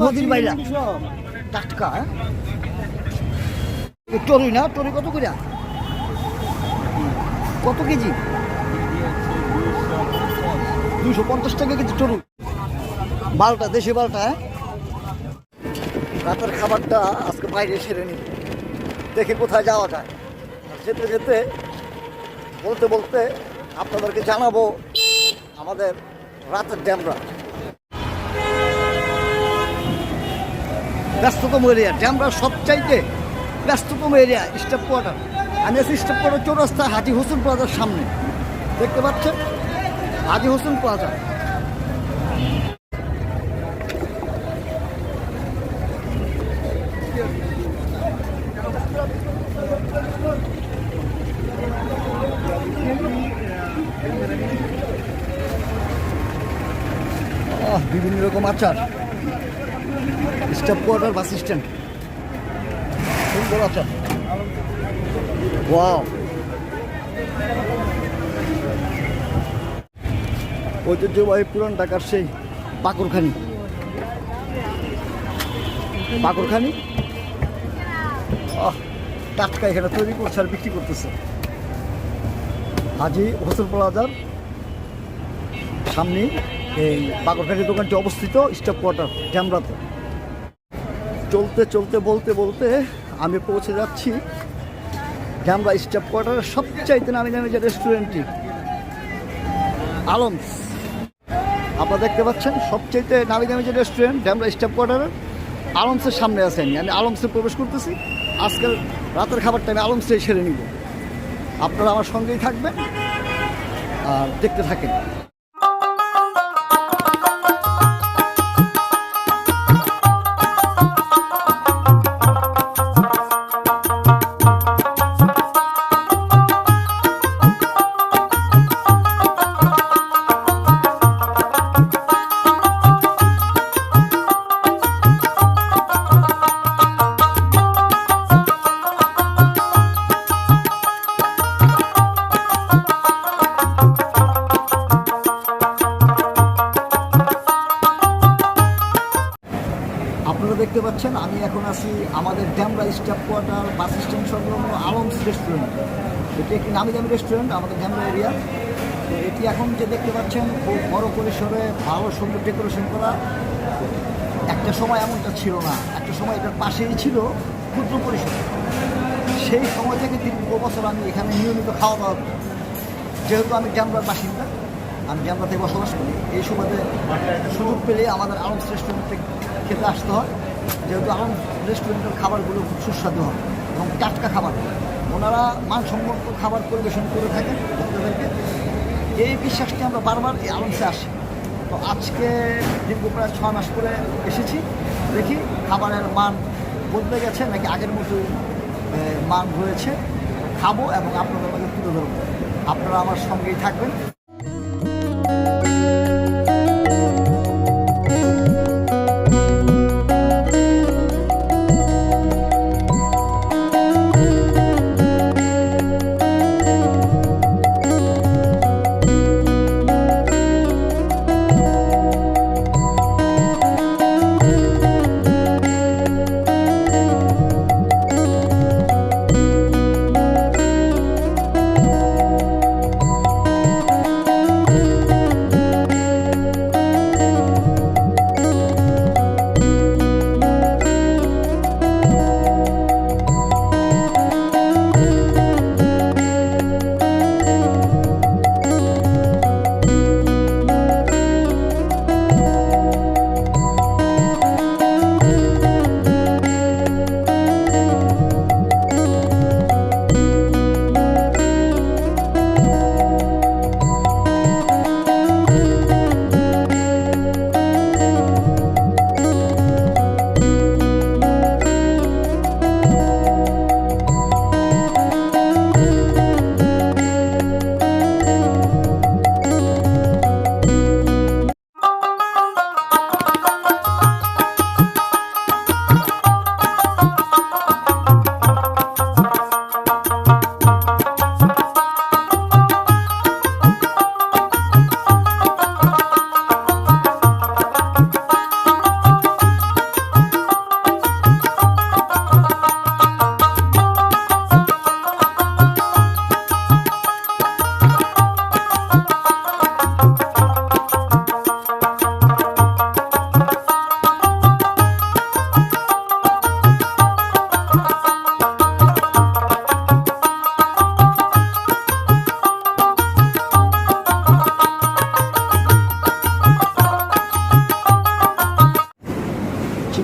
নদীর বাইরা টাটকা। টরি না, টরি কত করে, কত কেজি? 250 টাকা কেজি টরু। বালটা, দেশি বালটা। রাতের খাবারটা আজকে বাইরে সেরে নিই, দেখে কোথায় যাওয়া যায়। যেতে যেতে বলতে বলতে আপনাদেরকে জানাবো আমাদের রাতের ড্যামরা। ব্যস্ততম এরিয়া ড্যামরা, সবচাইতে ব্যস্ততম এরিয়া স্টাফ কোয়ার্টার। আমি আছি স্টাফ কোয়ার্টার চৌরাস্তা হাজি হোসেন প্লাজার সামনে, দেখতে পাচ্ছেন হাজি হোসেন প্লাজা। বিভিন্ন রকম আচার, স্টাফ কোয়ার্টার, বাস স্ট্যান্ড, সুন্দর আচার। ওয়াও, ঐতিহ্যবাহী পুরান ঢাকার সেই পাকড়খানি। পাকড়খানি টাটকা এখানে তৈরি করছে আর বিক্রি করতেছে। হাজি হোসেন প্লাজার সামনে এই পাকড়খানি দোকানটি অবস্থিত, স্টাফ কোয়ার্টার ড্যামরাতে। চলতে চলতে বলতে বলতে আমি পৌঁছে যাচ্ছি ড্যামরা স্টাফ কোয়ার্টারের সবচাইতে নামি দামি যে রেস্টুরেন্টটি, আলমস। আপনারা দেখতে পাচ্ছেন সবচাইতে নামি দামি যে রেস্টুরেন্ট ড্যামরা স্টাফ কোয়ার্টারের আলমসের সামনে আছে। আমি আলমসে প্রবেশ করতেছি। আজকের রাতের খাবারটা আমি আলমসে সেরে নিব। আপনারা আমার সঙ্গেই থাকবেন আর দেখতে থাকেন। আপনারা দেখতে পাচ্ছেন আমি এখন আছি আমাদের Demra staff quarter bus stand সংলগ্ন আলমস রেস্টুরেন্ট। এটি একটি নামি দামি রেস্টুরেন্ট আমাদের ড্যামরা এরিয়া। তো এটি এখন যে দেখতে পাচ্ছেন খুব বড় পরিসরে ভালো সুন্দর ডেকোরেশন করা। একটা সময় এমনটা ছিল না, একটা সময় এটার পাশেই ছিল ক্ষুদ্র পরিসর। সেই সময় থেকে দীর্ঘ বছর আমি এখানে নিয়মিত খাওয়া দাওয়া করি। যেহেতু আমি ড্যামরার বাসিন্দা, আমি ড্যামরাতে বসবাস করি, এই সুবাদে সুযোগ পেলে আমাদের আলমস রেস্টুরেন্টে খেতে আসতে হয়। যেহেতু আলমস রেস্টুরেন্টের খাবারগুলো খুব সুস্বাদু হয় এবং টাটকা খাবার, ওনারা মানসম্মত খাবার পরিবেশন করে থাকেন ভক্তদেরকে। এই বিশ্বাসটি আমরা বারবার এই আলমসে আসি। তো আজকে দীর্ঘ প্রায় 6 মাস পরে এসেছি। দেখি খাবারের মান বদলে গেছে নাকি আগের মতোই মান রয়েছে। খাবো এবং আপনাদের মধ্যে তুলে ধরবো। আপনারা আমার সঙ্গেই থাকবেন।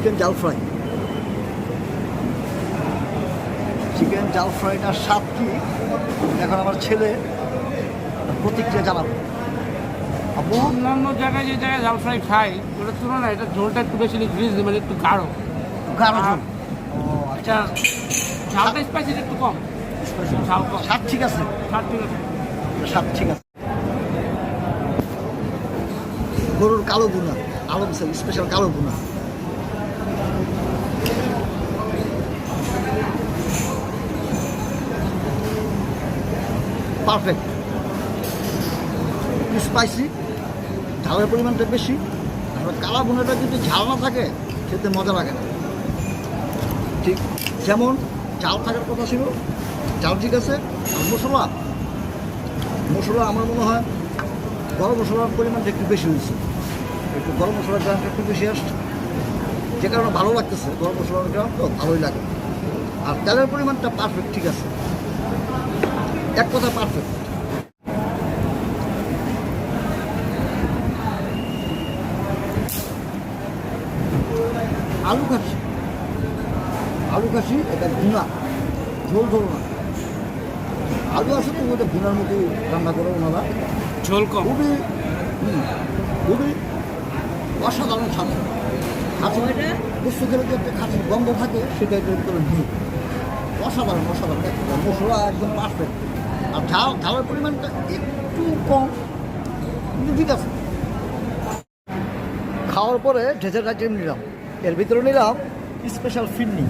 চিকেন জাল ফ্রাই। চিকেন জাল ফ্রাইটার স্বাদ কি এখন আমার ছেলে প্রতিক্রিয়া জানাবো। আপু, অন্যান্য জায়গায় যে জায়গায় জাল ফ্রাই খাই ওটার তুলনায় এটা ঝোলটা একটু বেশি গ্রিজ মানে একটু গাঢ়। গাঢ় ঝোল। ও আচ্ছা, ঝালটা স্পাইসি একটু কম, ঝাল কম। স্বাদ ঠিক আছে, স্বাদ ঠিক আছে। স্বাদ ঠিক আছে। গরুর কালো ভুনা, আলমসের স্পেশাল কালো ভুনা। পারফেক্ট, একটু স্পাইসি, ঝালের পরিমাণটা বেশি। আর কালা ভুনাটা যদি ঝাল না থাকে খেতে মজা লাগে না। ঠিক যেমন ঝাল থাকার কথা ছিল, ঝাল ঠিক আছে। আর মশলা, মশলা আমার মনে হয় গরম মশলার পরিমাণটা একটু বেশি হয়েছে, একটু গরম মশলার গ্রামটা একটু বেশি আসছে, যে কারণে ভালো লাগতেছে। গরম মশলার গ্রাম তো ভালোই লাগে। আর তেলের পরিমাণটা পারফেক্ট ঠিক আছে, এক কথা পারফেক্ট। আলু খাসি, আলু খাসি এটা ভুনা, ঝোল ঝোল না। আলু আছে তো ওটা ভুনার মতো রান্না করে ওনারা, ঝোল কম। খুবই খুবই অসাধারণ স্বাদ। খাসি গোস্ত খেলে যে একটা খাসির গন্ধ থাকে সেটা একটু করে ভুল, অসাধারণ অসাধারণ। মশলা একদম পারফেক্ট। আর ঝালের পরিমাণটা একটু কম, কিন্তু ঠিক আছে। খাওয়ার পরে ডেজার্ট আইটেম নিলাম, এর ভিতরে নিলাম স্পেশাল ফিরনি।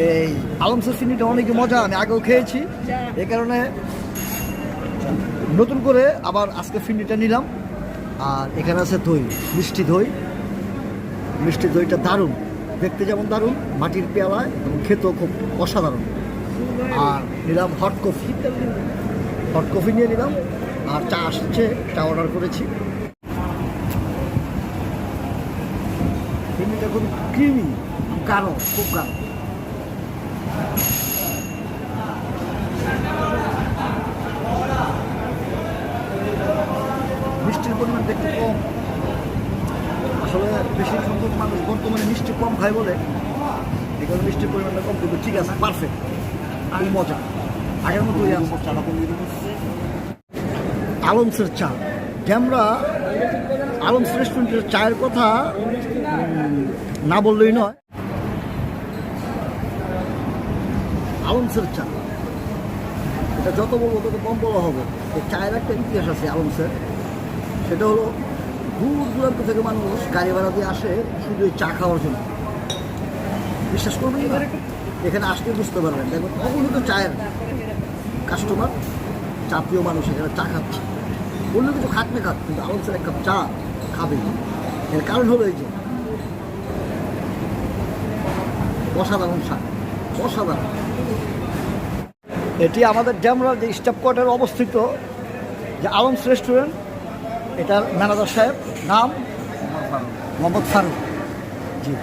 এই আলমসের ফিরনিটা অনেক মজা, আমি আগেও খেয়েছি, এই কারণে নতুন করে আবার আজকে ফিরনিটা নিলাম। আর এখানে আছে দই, মিষ্টি দই। মিষ্টি দইটা দারুণ, দেখতে যেমন দারুণ, মাটির পেয়ালায়, এবং খেতেও খুব অসাধারণ। আর নিলাম হট কফি, হট কফি নিয়ে নিলাম। আর চা আসছে, চা অর্ডার করেছি। ফিরনিটা খুব ক্রিমি, গাঢ়, খুব গাঢ়। মিষ্টির পরিমাণটা একটু কম, আসলে বেশি সংখ্যক মানুষ বর্তমানে মিষ্টি কম খায় বলে এখানে মিষ্টির পরিমাণটা কম, কিন্তু ঠিক আছে, পারফেক্ট, খুব মজা, আগের মতোই আছে। আলমসের চা, আমরা আলমস রেস্টুরেন্টের চায়ের কথা না বললেই নয়। আলমসের চা, এটা যত বলবো তত কম বলা হবে। এই চায়ের একটা ইতিহাস আছে আলমসের, সেটা হলো দূর দূরান্ত থেকে মানুষ গাড়ি ভাড়া দিয়ে আসে শুধু এই চা খাওয়ার জন্য। বিশ্বাস করবেন না, এখানে আসতে বুঝতে পারবেন। দেখবেন অগণিত চায়ের কাস্টমার, চা প্রিয় মানুষ এখানে চা খাচ্ছে। অন্য কিছু খাক না খাক, কিন্তু আলমসের এক কাপ চা খাবে। এর কারণ হলো এই যে অসাধারণ চা, অসাধারণ। এটি আমাদের ড্যামরার যে স্টাফ কোয়ার্টারে অবস্থিত যে আলমস রেস্টুরেন্ট, এটার ম্যানেজার সাহেব নাম মোহাম্মদ ফারুক। জি,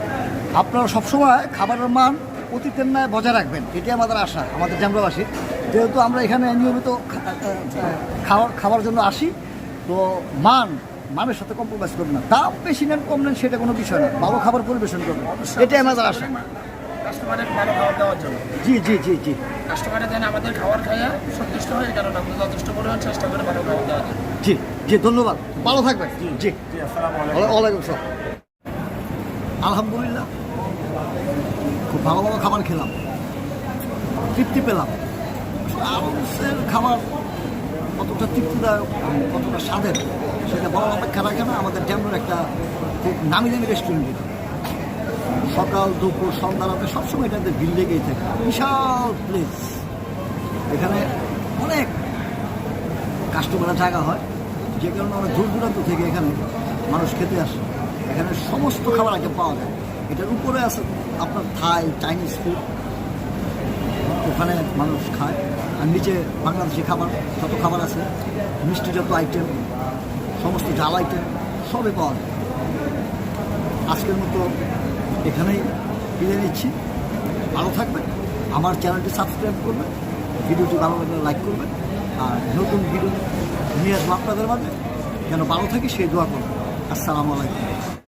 আপনারা সবসময় খাবারের মান অতীতের ন্যায় বজায় রাখবেন, এটি আমাদের আশা, আমাদের ড্যামরাবাসী। যেহেতু আমরা এখানে নিয়মিত খাওয়ার জন্য আসি, তো মানের সাথে কম্প্রোমাইজ করবেন না। দাম বেশি নেন কম নেন সেটা কোনো বিষয় না, ভালো খাবার পরিবেশন করবেন, এটাই আমাদের আশা। কাস্টমারের ভালো খাবার দেওয়ার জন্য। জি জি জি জি, কাস্টমারের যেন আমাদের খাবার খাইয়া সন্তুষ্ট হয়, কারণ আমরা যথেষ্ট পরিমাণ চেষ্টা করে ভালো খাবার দেওয়ার জন্য। জি জি, ধন্যবাদ, ভালো থাকবেন। জি জি, ওয়ালাইকুম আসসালাম। আলহামদুলিল্লাহ, খুব ভালো ভালো খাবার খেলাম, তৃপ্তি পেলাম। আলমসের খাবার কতটা তৃপ্তিদায়ক, কতটা স্বাদের, সেটা বলার অপেক্ষা রাখে না। আমাদের ড্যামরার একটা খুব নামি দামি রেস্টুরেন্ট, সকাল দুপুর সন্ধ্যা রাতে সবসময় এটাতে ভিড় লেগেই থাকে। বিশাল প্লেস, এখানে অনেক কাস্টমারের জায়গা হয়, যে কারণে অনেক দূর দূরান্ত থেকে এখানে মানুষ খেতে আসে। এখানে সমস্ত খাবার আগে পাওয়া যায়। এটার উপরে আছে আপনার থাই, চাইনিজ ফুড, ওখানে মানুষ খায়। আর নিচে বাংলাদেশি খাবার, যত খাবার আছে, মিষ্টি যত আইটেম, সমস্ত জাল আইটেম সবই পাওয়া যায়। আজকের মতো এখানেই বিদায় নিচ্ছি, ভালো থাকবেন। আমার চ্যানেলটি সাবস্ক্রাইব করবেন, ভিডিওটি ভালো লাগলে লাইক করবেন, আর নতুন ভিডিও নিয়ে আসবো আপনাদের মাঝে। যেন ভালো থাকি সেই দোয়া করবেন। আসসালামু আলাইকুম।